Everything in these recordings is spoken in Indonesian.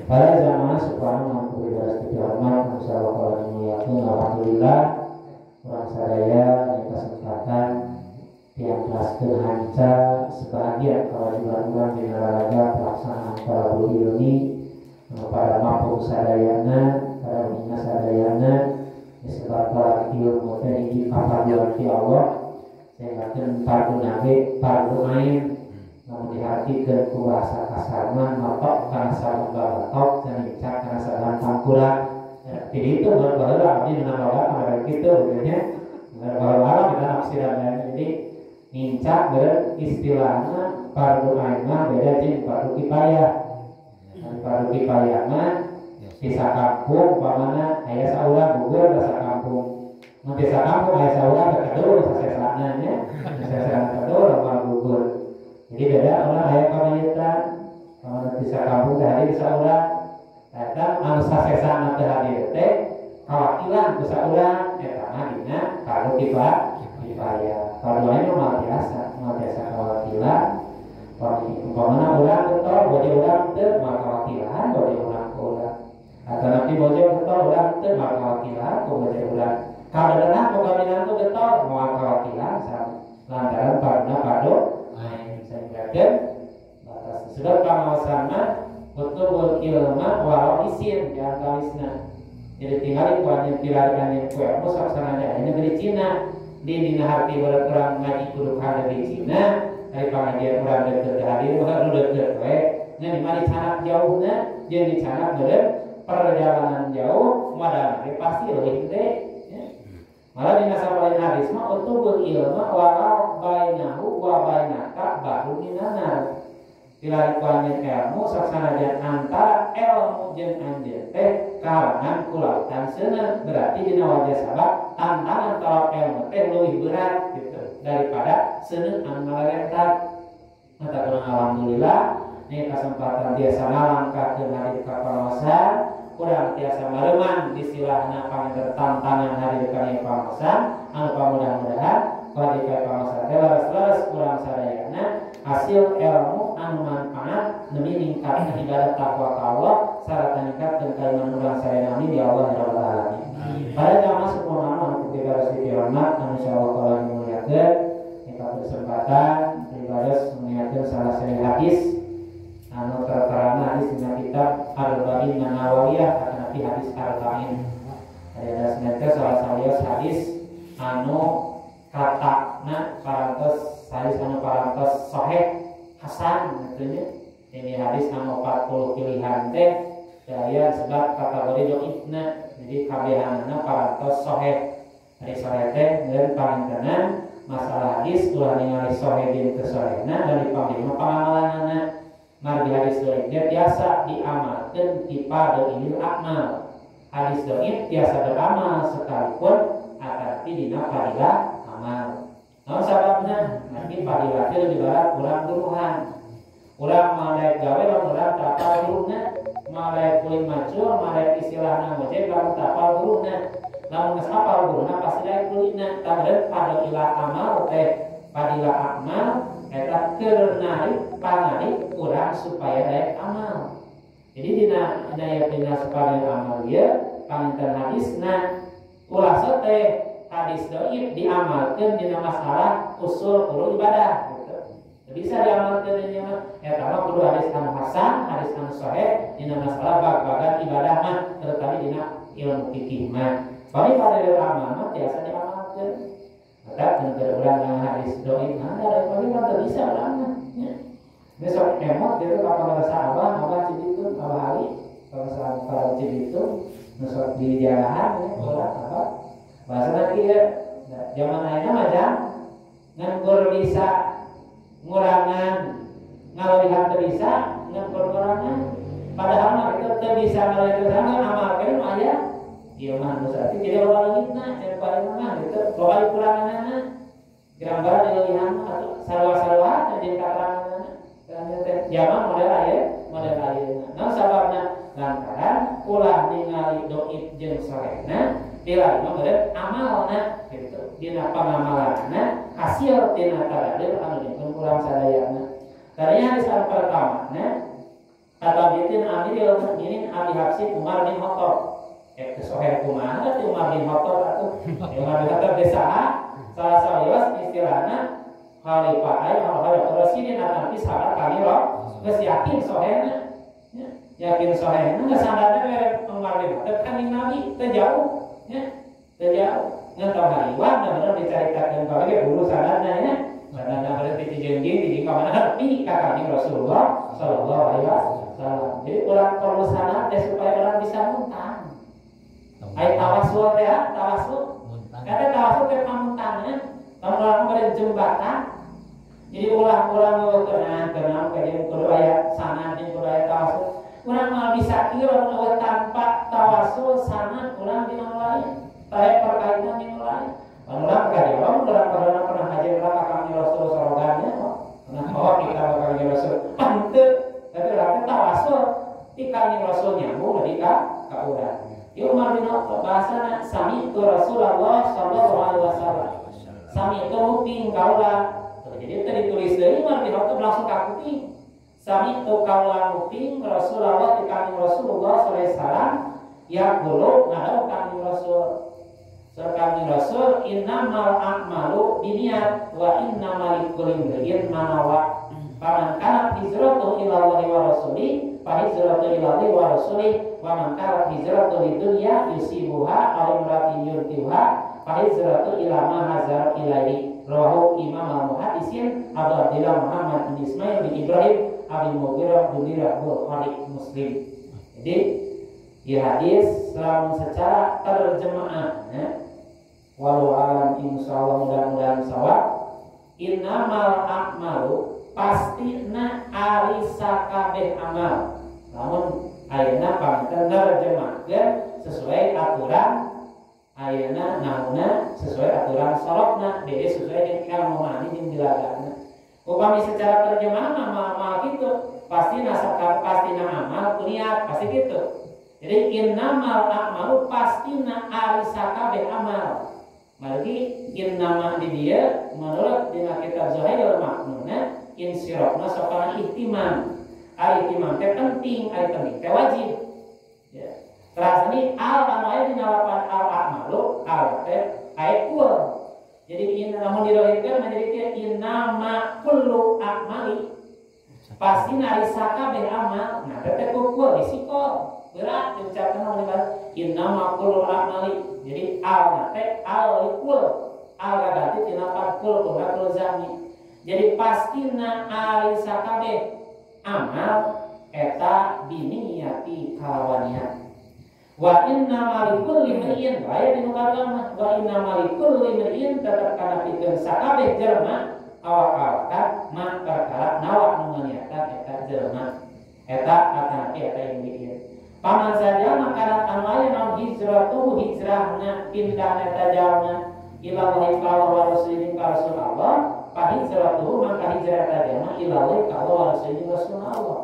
Para jamaah subhanahu mampu ibadah hormat masyaallah muliakeun alhamdulillah urang sadaya aya kesempatan tiang kelaskeun hanca sebagian kewajiban urang di naraga pelaksanaan talabul ilmi pada mampu sadayana pada minna sadayana disebabkan ilmu teh hiji kapaduan ti Allah sehingga fardu nabi fardu ain namun diartikeun ku bahasa kasarna matok kana sareng batok dan dicak kana sareng tangkura. Jadi itu baru abdi menambah ada gitu bedanya. Baru kita nafsiran jadi nincak beristilahna fardu ain beda jeung fardu kifayah. Fardu kifayah mah di sakampung pamana aya saurang gugur ka sakampung. Mun di sakampung aya saurang kedur sasesana nya. Sasesana kedur mah gugur. Jadi beda orang ayah pamajitan, kalau bisa kampung tadi bisa orang, datang anu sasesana teh hadir teh, kawakilan bisa orang, etana dina kalau kifayah, kalau lain mah biasa kawakilan, umpamana orang betul, bodi orang teh mah kawakilan, bodi orang ke orang, atau nanti bodi betul orang teh mah kawakilan, bodi orang, kalau dengar pengadilan tu betul, mah kawakilan, lantaran pada batas sebab pengawasanna betul ilma walau isin di antalisna. Jadi tinggal kuatnya pilarian kue mus asalnya ini dari Cina di dina harti berperang ngaji kudu kada di Cina dari pengajian urang deket hadir baru deket we nya di mari canak jauhna jeung di canak beureum perjalanan jauh modal pasti leuwih gede. Malah dina sabaraha hadis mah utubul ilma walau bainahu wa bainaka baru minanar. Dilarikan ilmu saksanajan antara ilmu jeung anjeun teh kalangan kulautan seuneu berarti dina wajah sabab tantangan talab ilmu teh leuwih berat gitu daripada seuneu anu ngalarentan. Mata kurang alhamdulillah ini kesempatan biasa ngalangkakeun hadir ka pawasan kurang tiasa mareman istilahna panganter tantangan hari depan pamasan anu mudah-mudahan pada pamasan teh laras kurang sadayana hasil ilmu anu manfaat demi ningkatna ibadah takwa ka Allah sarta ningkatkeun kaiman urang sadayana di Allah rabbal alamin. Para jamaah semoga anu dibahas di hormat anu insyaallah kala muliakeun kita kesempatan ibadah mengingatkeun salah satu hadis anu tertera hadis dina kitab Arba'in Nawawiyah akan nabi hadis Arba'in. Ada sebenarnya salah satu hadis anu katakna parantos hadis anu parantos sahih hasan katanya. Ini hadis anu 40 pilihan teh daya sebab kategori dhaifna. Jadi kabehanana parantos sahih. Hadis sahih teh dan parantenan masalah hadis ulah ningali sahih jeung teu sahihna dan dipanggilna pangamalanana. Margi hadis dhaif dia biasa diamalkan di pada ilmu amal. Hadis dhaif biasa beramal sekalipun tapi dina fadilah amal. Naon sababna? Nanti fadilah teh lebih barat urang duruhan. Urang malek gawe lamun urang tapal guruna, malek kulit macul, malek istilahna ngojek lamun tapal guruna. Lamun geus apal guruna pasti daek kulitna. Tabeun fadilah amal teh fadilah amal eta keur narik pangarik urang supaya daek amal. Jadi dina daya supaya amal ieu panginten hadisna ulah teh hadis dhaif diamalkeun dina masalah usul furu ibadah gitu. Bisa diamalkeun nya mah eta mah kudu hadis anu hasan, hadis anu sahih dina masalah bab-baban ibadah mah terutama dina ilmu fikih mah. Bari pada amal mah biasa diamalkeun. Maka negara orang yang hadis dhaif ada bagi mah bisa urang nya. Besok emot dia kapal sahabat apa cibitung apa hari kalau cibitung nusuk di jalanan ya orang apa bahasa lagi ya zaman ayeuna mah jam ngan bisa ngurangan ngalawihan teu bisa ngan ngurangan padahal mah kita teu bisa ngalawihan amalkeun aya ieu mah nu sarti jadi loba leungitna cenah paling mah gitu loba kuranganna gambaran leungihan atau sarwa-sarwa jeung kateranganna zaman model ayeuna. Nah sababna lantaran ulah ningali dhaif jeung sahihna dilarang model amalna gitu. Dina pangamalanna hasil tina tadadir anu dipun urang sadayana. Tadinya hadis pertamana Kata bitin Amirul Mukminin Abi Hafsin Umar bin Khattab. Kesoher kumaha teh Umar bin Khattab atuh. Umar bin Khattab desa salah sawios istilahna khalifah aya khalifah Rasulullah tapi sahabat kami loh. Geus yakin sohena. Yakin sohena geus sanadna Umar bin Khattab kan Nabi teu jauh nya. Teu jauh. Ngan tong hariwan bener dicaritakeun ka ge dulu sanadna nya. Sanadna berarti dijeunjeun di kamana nepi ka kanjeng Rasulullah sallallahu alaihi wasallam. Jadi urang perlu sanad teh supaya orang bisa muntang. Ai tawasul teh, tawasul. Kata tawasul teh pamuntangan, orang bari jembatan. Jadi ulah-ulah kenang kajian kudu aya sanad jeung kudu aya tawasul. Urang mah bisa kieu lamun tanpa tawasul sanad urang dina lain. Tahe perkaitan jeung lain. Urang kadieu urang pernah haji urang ka kanjeng Rasul sorogannya. Nah, bahwa kita ka kanjeng Rasul. Henteu, tapi urang tawasul ti kanjeng Rasul nyambung di ka urang. Umar bin Khattab bahasana sami itu Rasulullah sallallahu alaihi wasallam. Sami itu kuping kaula. Jadi itu ditulis dari Umar bin Khattab langsung ka kuping. Sami itu kaula kuping Rasulullah di kanjeng Rasulullah sallallahu alaihi wasallam ya kulo ngadau kanjeng Rasul. Kanjeng Rasul innamal a'malu binniyat wa innamal likulli imrin ma nawa. Faman kana hijratuhu ila Allah wa rasulih fa hijratuhu ila Allah wa rasulih wa man kana hijratuhu lidunya yusibuha aw imratin yurtiha fa hijratuhu ila ma hazar ilaihi. Rawahu Imam al-Muhaddisin Abu Abdillah Muhammad bin Ismail bin Ibrahim Abi Mughirah bin Bukhari Muslim. Jadi di hadis selalu secara terjemaah walau alam insyaallah mudah-mudahan sawab. Innamal a'malu pastina ari sakabeh amal. Namun ayeuna pangeutan nerjemahkeun sesuai aturan ayeuna namunna sesuai aturan sorokna beda sesuai dengan ilmu mani jeung dilagana. Upami secara terjemahan amal kitu pastina sakabeh pastina amal niat pasti kitu. Jadi innamal a'malu pastina ari sakabeh amal. Margi innama di dia menurut dina kitab Zuhairul Maknuna insirofna sopana ihtimam. Ari ihtimam teh penting, ari penting teh wajib. Ya. Terus ini al anu aya dina lapan al a'malu al teh aya kul. Jadi namun dirohikeun menjadi innama kullu a'mali. Pasti nari sakabeh amal. Nah teh kul disikol. Berat diucapkeun innama kullu a'mali. Jadi al teh al kul. Al ganti tina kul kul zami. Jadi pastina ari sakabeh amal eta biniyati kalawannya. Wa inna malikul limriin bae dinu kagama. Wa inna malikul limriin tetep kana pikeun sakabeh jelema awak-awakan mah perkara nawa nu nganiatan eta jelema. Eta akan eta yang bikin. Paman saja makanan anu aya naon hijratu hijrahna pindah eta jalma ila Allah wa rasulih ka Rasulullah. Hijratuhu maka hijrah tadana ilallah kalau rasulullah Rasulullah.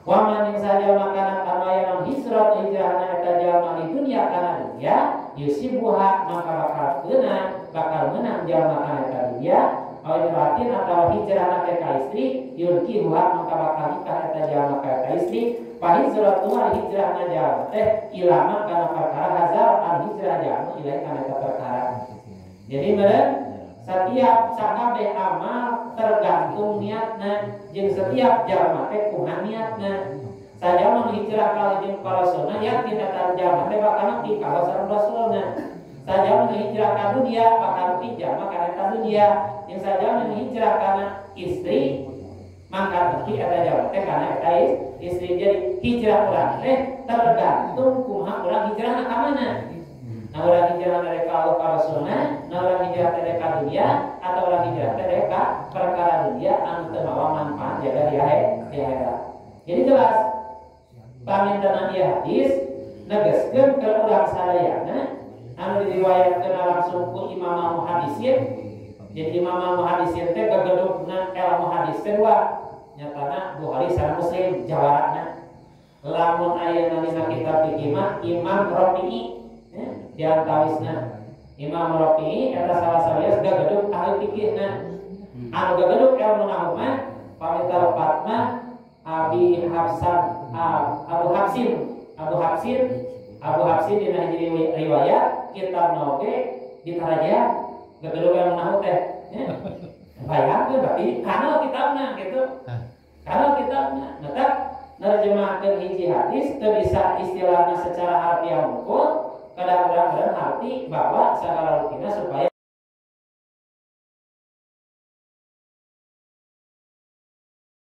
Wa man saja makanan anu aya naon hijrah hijrahna eta jalma di dunia kana dunia yusibuha maka bakal menang jalma kana eta dunia aw imratin atau hijrahna ka istri yurkiha maka bakal nikah eta jalma ka eta istri fa hijratuhu hijrahna jalma teh ilama kana perkara hazar al hijrah jalma ilai kana eta perkara. Jadi meureun setiap sakabeh amal tergantung niatna jeung setiap jalma teh kumaha niatna. Sajalma hijrah ka jeung Rasulna yakin eta jalma teh bakal nepi ka Rasulna. Sajalma hijrah ka dunia bakal nepi jalma ka eta dunia. Jeung sajalma hijrah kana istri maka nepi eta jalma teh kana eta istri. Jadi hijrah urang teh tergantung kumaha urang hijrahna ka mana. Nah orang hijrah dari Allah ka Rasulna, nah orang hijrah dari ka dunia, atau orang hijrah dari ka perkara dunia anu teu mawa manfaat jaga di akhirat. Jadi jelas pamindahan ieu hadis negeskeun ke urang sadayana anu diriwayatkeun langsung ku Imam al-Muhaddisin. Jadi Imam al-Muhaddisin teh gagedugna ilmu hadis teh dua. Nyatana Bukhari sareng Muslim jawarana. Lamun ayeuna dina kitab fikih mah Imam Rafi'i diantawisna Imam Rafi'i eta salah sawias gagedug ahli fikihna. Anu gagedug ilmu nahwu mah pamitaropat mah Abi Hafsan Abu Hafsin dina hiji riwayat kitab oge ditaraja gegelugan nahu teh nya bayangkeun berarti kana kitabna gitu kana kitabna maka nerjemahkeun hiji hadis teu bisa istilahna secara harfiah unggul kadang-kadang arti bahwa sagala rutina supaya